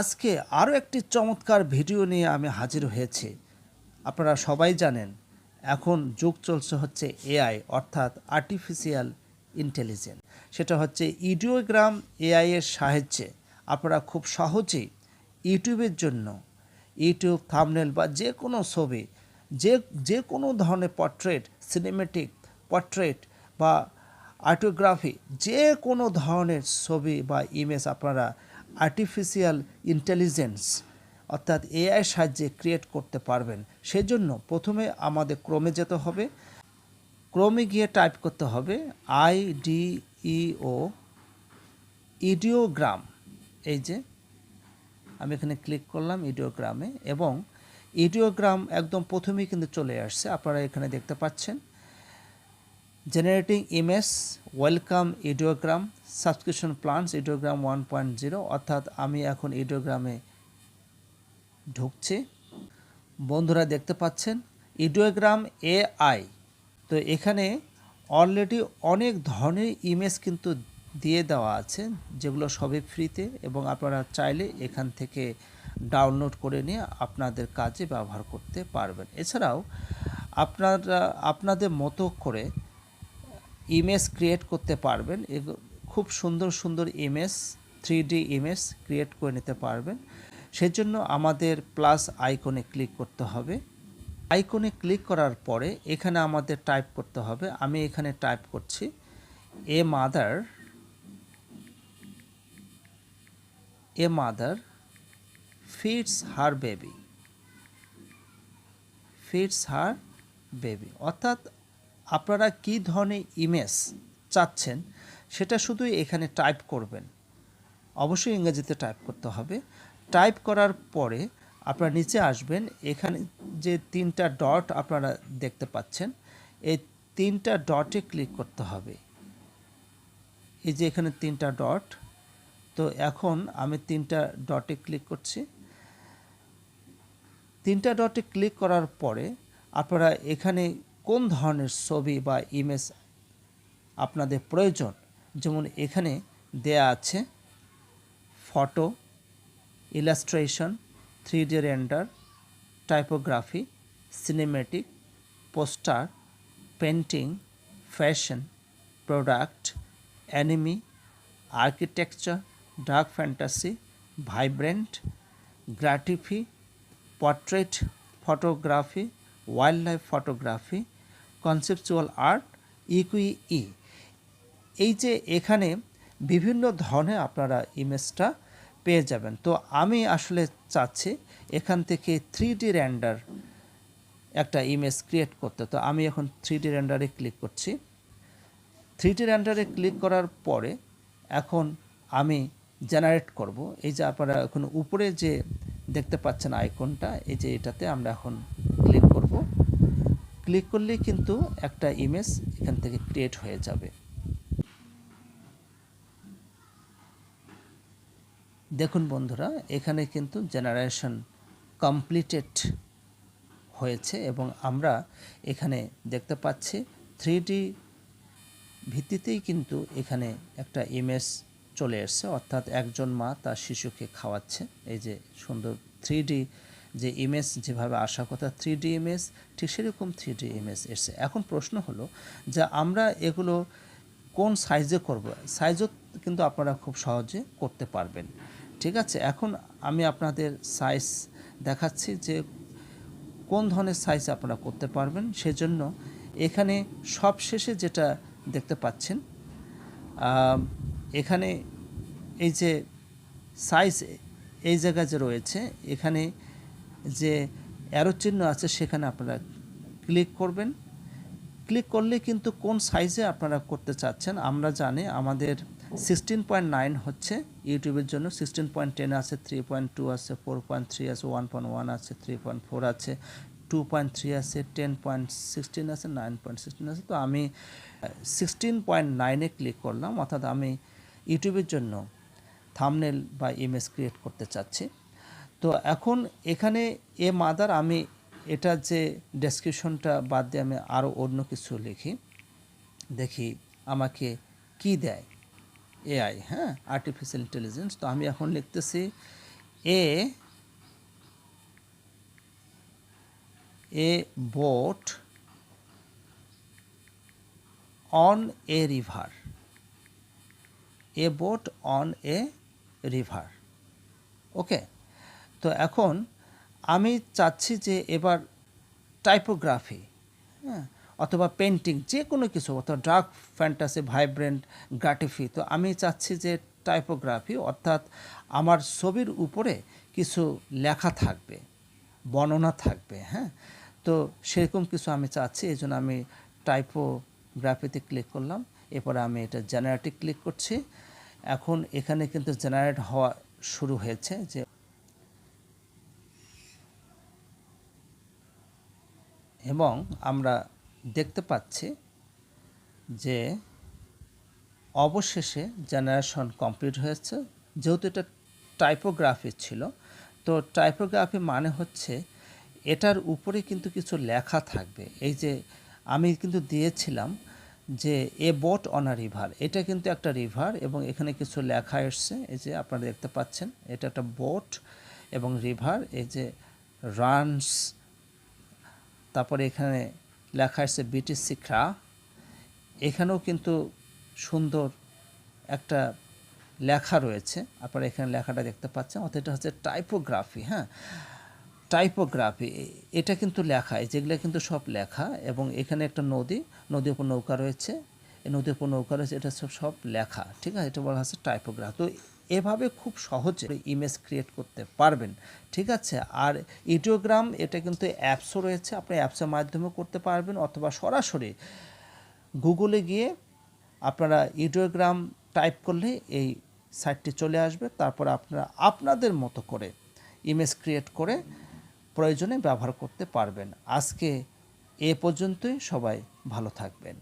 আজকে আরও একটি চমৎকার ভিডিও নিয়ে আমি হাজির হয়েছি। আপনারা সবাই জানেন এখন যুগ চলছে হচ্ছে এআই অর্থাৎ আর্টিফিশিয়াল ইন্টেলিজেন্স। সেটা হচ্ছে ইডিওগ্রাম এআই এর সাহায্যে আপনারা খুব সহজেই ইউটিউবের জন্য ইউটিউব থাম্বনেল বা যে কোনো ছবি যে কোনো ধরনের পোর্ট্রেট, সিনেমেটিক পোর্ট্রেট বা আর্টোগ্রাফি যে কোনো ধরনের ছবি বা ইমেজ আপনারা আর্টিফিশিয়াল ইন্টেলিজেন্স অর্থাৎ এআই সাহায্যে ক্রিয়েট করতে পারবেন। সেজন্য প্রথমে আমাদের ক্রোমে যেতে হবে। ক্রোমে গিয়ে টাইপ করতে হবে IDEO ইডিওগ্রাম। এই যে আমি এখানে ক্লিক করলাম ইডিওগ্রামে এবং ইডিওগ্রাম একদম প্রথমেই কিন্তু চলে আসছে, আপনারা এখানে দেখতে পাচ্ছেন। Generating image, welcome Ideogram, subscription plans Ideogram 1.0, অর্থাৎ আমি এখন ইডিওগ্রামে ঢুকছি। বন্ধুরা দেখতে পাচ্ছেন ইডিওগ্রাম এআই। তো এখানে অলরেডি অনেক ধরনের ইমেজ কিন্তু দিয়ে দেওয়া আছে, যেগুলো সবই ফ্রিতে এবং আপনারা চাইলে এখান থেকে ডাউনলোড করে নিয়ে আপনাদের কাজে ব্যবহার করতে পারবেন। এছাড়াও আপনারা আপনাদের মতো করে ইমেজ ক্রিয়েট করতে পারবেন। খুব সুন্দর সুন্দর ইমেজ, 3D ইমেজ ক্রিয়েট করে নিতে পারবেন। সেজন্য আমাদের প্লাস আইকনে ক্লিক করতে হবে। আইকনে ক্লিক করার পরে এখানে আমাদের টাইপ করতে হবে। আমি এখানে টাইপ করছি a mother feeds her baby. অর্থাৎ আপনারা কী ধরনের ইমেজ চাচ্ছেন সেটা শুধু এখানে টাইপ করবেন। অবশ্যই ইংরেজিতে টাইপ করতে হবে। টাইপ করার পরে আপনারা নিচে আসবেন। এখানে যে 3টা ডট আপনারা দেখতে পাচ্ছেন, এই 3টা ডটে ক্লিক করতে হবে। এই যে এখানে 3টা ডট, তো এখন আমি 3টা ডটে ক্লিক করছি। 3টা ডটে ক্লিক করার পরে আপনারা এখানে কোন ধরনের ছবি বা ইমেজ আপনাদের প্রয়োজন, যেমন এখানে দেয়া আছে photo, illustration, 3D render, typography, cinematic, poster, painting, fashion, product, anime, architecture, dark fantasy, vibrant, graffiti, portrait photography, wildlife photography, conceptual art, ইকুই। এই যে এখানে বিভিন্ন ধরনের আপনারা ইমেজটা পেয়ে যাবেন। তো আমি আসলে চাচ্ছি এখান থেকে 3D রেন্ডার একটা ইমেজ ক্রিয়েট করতে। তো আমি এখন 3D রেন্ডারে ক্লিক করছি। 3D রেন্ডারে ক্লিক করার পরে এখন আমি জেনারেট করব। এই যে আপনারা এখন উপরে যে দেখতে পাচ্ছেন আইকনটা, এই যে এটাতে আমরা এখন ক্লিক করব। ক্লিক করলেই কিন্তু একটা ইমেজ এখান থেকে ক্রিয়েট হয়ে যাবে। দেখুন বন্ধুরা, এখানে কিন্তু জেনারেশন কমপ্লিটেড হয়েছে এবং আমরা এখানে দেখতে পাচ্ছি 3D ভিত্তিতেই কিন্তু এখানে একটা ইমেজ চলে এসছে, অর্থাৎ একজন মা তার শিশুকে খাওয়াচ্ছে। এই যে সুন্দর 3D যে ইমেজ যেভাবে আসার কথা 3D ইমেজ, ঠিক সেরকম 3D ইমেজ এসছে। এখন প্রশ্ন হলো যে আমরা এগুলো কোন সাইজে করব। সাইজও কিন্তু আপনারা খুব সহজে করতে পারবেন। ঠিক আছে, এখন আমি আপনাদের সাইজ দেখাচ্ছি যে কোন ধরনের সাইজ আপনারা করতে পারবেন। সেজন্য এখানে সবশেষে যেটা দেখতে পাচ্ছেন, এখানে এই যে সাইজ এই জায়গায় যে রয়েছে, এখানে যে অ্যারো চিহ্ন আছে সেখানে আপনারা ক্লিক করবেন। ক্লিক করলে কিন্তু কোন সাইজে আপনারা করতে চাচ্ছেন। আমরা জানি আমাদের 16.9 হচ্ছে ইউটিউবের জন্য, 16.10 আছে, 3.2 আছে, 4.3 আছে, 1.1 আছে, 3.4 আছে, 2.3 আছে, 10.16 আছে, 9.16 আছে। তো আমি 16.9-এ ক্লিক করলাম, অর্থাৎ আমি ইউটিউবের জন্য থাম্বনেল বা ইমেজ ক্রিয়েট করতে চাচ্ছি। তো এখন এখানে মাদার, আমি এটা যে ডেসক্রিপশনটা বাদ দিয়ে আমি আরও অন্য কিছু লিখি, দেখি আমাকে কি দেয় এআই। হ্যাঁ, আর্টিফিশিয়াল ইন্টেলিজেন্স। তো আমি এখন লিখতেছি a boat on a river, a boat on a river. ওকে, তো এখন আমি চাচ্ছি যে এবার টাইপোগ্রাফি, হ্যাঁ, অথবা পেন্টিং, যে কোনো কিছু, অথবা ডার্ক ফ্যান্টাসি, ভাইব্রেন্ট, গ্রাটিফি। তো আমি চাচ্ছি যে টাইপোগ্রাফি, অর্থাৎ আমার ছবির উপরে কিছু লেখা থাকবে, বর্ণনা থাকবে, হ্যাঁ। তো সেরকম কিছু আমি চাচ্ছি, এই জন্য আমি টাইপোগ্রাফিতে ক্লিক করলাম। এরপরে আমি এটা জেনারেটে ক্লিক করছি। এখন এখানে কিন্তু জেনারেট হওয়া শুরু হয়েছে, যে এবং আমরা দেখতে পাচ্ছি যে অবশেষে জেনারেশন কমপ্লিট হয়েছে। যেহেতু এটা টাইপোগ্রাফি ছিল, তো টাইপোগ্রাফি মানে হচ্ছে এটার উপরে কিন্তু কিছু লেখা থাকবে। এই যে আমি কিন্তু দিয়েছিলাম যে a boat on a river, এটা কিন্তু একটা রিভার এবং এখানে কিছু লেখা এসছে। এই যে আপনারা দেখতে পাচ্ছেন, এটা একটা বোট এবং রিভার, এই যে রানস, তারপরে এখানে লেখা এসছে বিটিসি ক্রা। এখানেও কিন্তু সুন্দর একটা লেখা রয়েছে, আপনারা এখানে লেখাটা দেখতে পাচ্ছেন। অর্থাৎ এটা হচ্ছে টাইপোগ্রাফি, হ্যাঁ, টাইপোগ্রাফি। এটা কিন্তু লেখা, যেগুলো কিন্তু সব লেখা। এবং এখানে একটা নদীর উপর নৌকা রয়েছে, এই নদীর উপর নৌকা রয়েছে, এটা সব লেখা, ঠিক আছে। এটা বলা হচ্ছে টাইপোগ্রাফি। তো এভাবে খুব সহজে ইমেজ ক্রিয়েট করতে পারবেন, ঠিক আছে। আর ইডিওগ্রাম, এটা কিন্তু অ্যাপসও রয়েছে, আপনি অ্যাপসের মাধ্যমেও করতে পারবেন, অথবা সরাসরি গুগলে গিয়ে আপনারা ইডিওগ্রাম টাইপ করলে এই সাইটটি চলে আসবে। তারপর আপনারা আপনাদের মতো করে ইমেজ ক্রিয়েট করে প্রয়োজনে ব্যবহার করতে পারবেন। আজকে এ পর্যন্তই, সবাই ভালো থাকবেন।